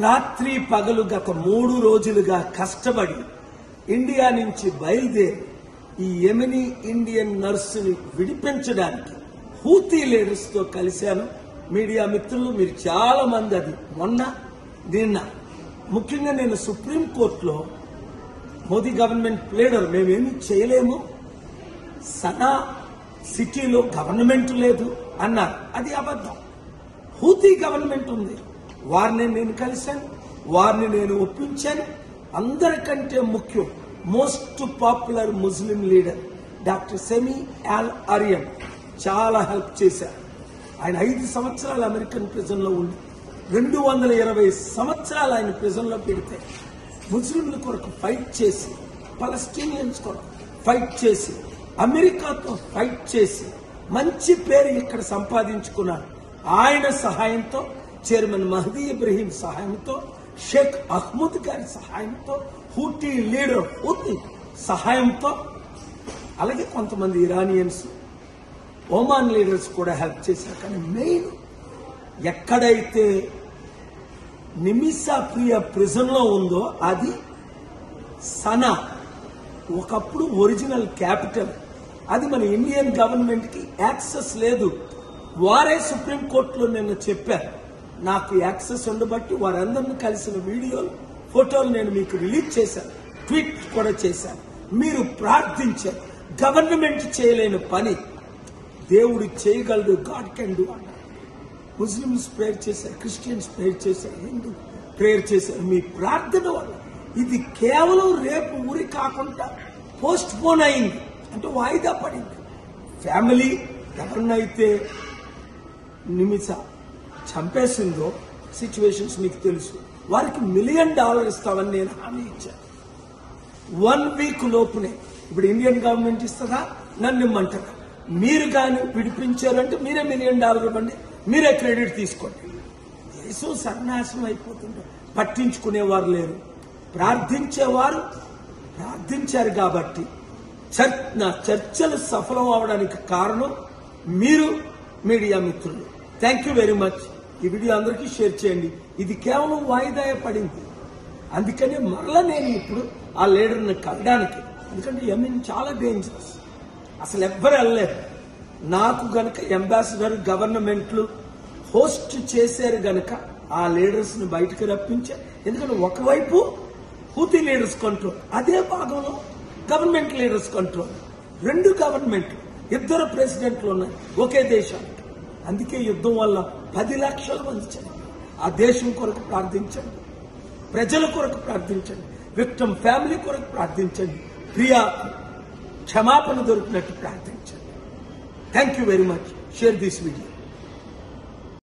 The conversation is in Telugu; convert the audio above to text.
రాత్రి పగలు గత 3 రోజులుగా కష్టపడి ఇండియా నుంచి బయలుదేరి ఈ యెమెనీ ఇండియన్ నర్సుని విడిపించడానికి హూతీ లీడర్స్ తో కలిశాను. మీడియా మిత్రులు మీరు చాలా మంది అది నిన్న ముఖ్యంగా నేను సుప్రీం కోర్టులో మోదీ గవర్నమెంట్ లీడర్ మేమేమీ చేయలేము, సనా సిటీలో గవర్నమెంట్ లేదు అన్నారు. అది అబద్ధం. హూతీ గవర్నమెంట్ ఉంది. వారిని నేను కలిశాను, వారిని నేను ఒప్పించాను. అందరికంటే ముఖ్యం most popular Muslim leader doctor Sami Al Arian చాలా హెల్ప్ చేశారు. ఆయన 5 సంవత్సరాలు అమెరికన్ ప్రిజన్ లో ఉండి 220 సంవత్సరాలు ఆయన ప్రిజన్ లో పెడితే ముస్లింల కొరకు ఫైట్ చేసి, పలస్టీనియన్స్ కొరకు ఫైట్ చేసి, అమెరికాతో ఫైట్ చేసి మంచి పేరు ఇక్కడ సంపాదించుకున్నారు. ఆయన సహాయంతో, చైర్మన్ మహదీ ఇబ్రహీం సహాయంతో, షేక్ అహ్మద్ గారి సహాయంతో, హూతీ లీడర్ హూతీ సహాయంతో, అలాగే కొంతమంది ఇరానియన్స్, ఒమాన్ లీడర్స్ కూడా హెల్ప్ చేశారు. కానీ మెయిన్ ఎక్కడైతే నిమిషా ప్రియ ప్రిజన్ లో ఉందో అది సనా, ఒకప్పుడు ఒరిజినల్ క్యాపిటల్. అది మన ఇండియన్ గవర్నమెంట్ కి యాక్సెస్ లేదు. వారే సుప్రీం కోర్టులో నిన్న చెప్పారు, నాకు యాక్సెస్ ఉండబట్టి వారందరినీ కలిసిన వీడియోలు, ఫోటోలు నేను మీకు రిలీజ్ చేశాను, ట్వీట్ కూడా చేశాను. మీరు ప్రార్థించారు. గవర్నమెంట్ చేయలేని పని దేవుడు చేయగలడు. గాడ్ కెన్ డూ అన్నారు. ముస్లిమ్స్ ప్రేయర్ చేశారు, క్రిస్టియన్స్ ప్రేయర్ చేశారు, హిందూ ప్రేయర్ చేశారు. మీ ప్రార్థన వల్ల ఇది కేవలం రేపు ఊరి కాకుండా పోస్ట్ పోన్ అయింది, అంటే వాయిదా పడింది. ఫ్యామిలీ ఎవరినైతే నిమిష చంపేసిందో సిచ్యువేషన్స్ మీకు తెలుసు. వారికి $1 మిలియన్ ఇస్తామని నేను హామీ ఇచ్చాను. 1 వీక్ లోపునే. ఇప్పుడు ఇండియన్ గవర్నమెంట్ ఇస్తుందా, నన్ను ఇమ్మంటారా? మీరు కానీ విడిపించారంటే మీరే $1 మిలియన్ ఇవ్వండి, మీరే క్రెడిట్ తీసుకోండి. దేశం సర్వనాశనం అయిపోతుంది. పట్టించుకునేవారు లేరు. ప్రార్థించేవారు ప్రార్థించారు కాబట్టి నా చర్చలు సఫలం అవడానికి కారణం మీరు మీడియా మిత్రులు. Thank you very much. ఈ వీడియో అందరికీ షేర్ చేయండి. ఇది కేవలం వాయిదా పడింది. అందుకనే మరలా నేను ఇప్పుడు ఆ లీడర్ని కలడానికి, ఎందుకంటే యెమెన్ చాలా డేంజరస్, అసలు ఎవ్వరు వెళ్ళలేరు. నాకు గనక అంబాసిడర్ గవర్నమెంట్లు హోస్ట్ చేశారు గనక ఆ లీడర్స్ ని బయటకు రప్పించారు. ఎందుకంటే ఒకవైపు హూతీ లీడర్స్ కంట్రోల్, అదే భాగంలో గవర్నమెంట్ లీడర్స్ కంట్రోల్. 2 గవర్నమెంట్లు, 2 ప్రెసిడెంట్లు ఉన్నాయి ఒకే దేశానికి. అందుకే యుద్ధం వల్ల 10 లక్షల మంది చనిపోయారు. ఆ దేశం కొరకు ప్రార్థించండి, ప్రజల కొరకు ప్రార్థించండి, విక్టిమ్ ఫ్యామిలీ కొరకు ప్రార్థించండి, ప్రియా క్షమాపణ దొరికినట్టు ప్రార్థించండి. Thank you very much. Share this video.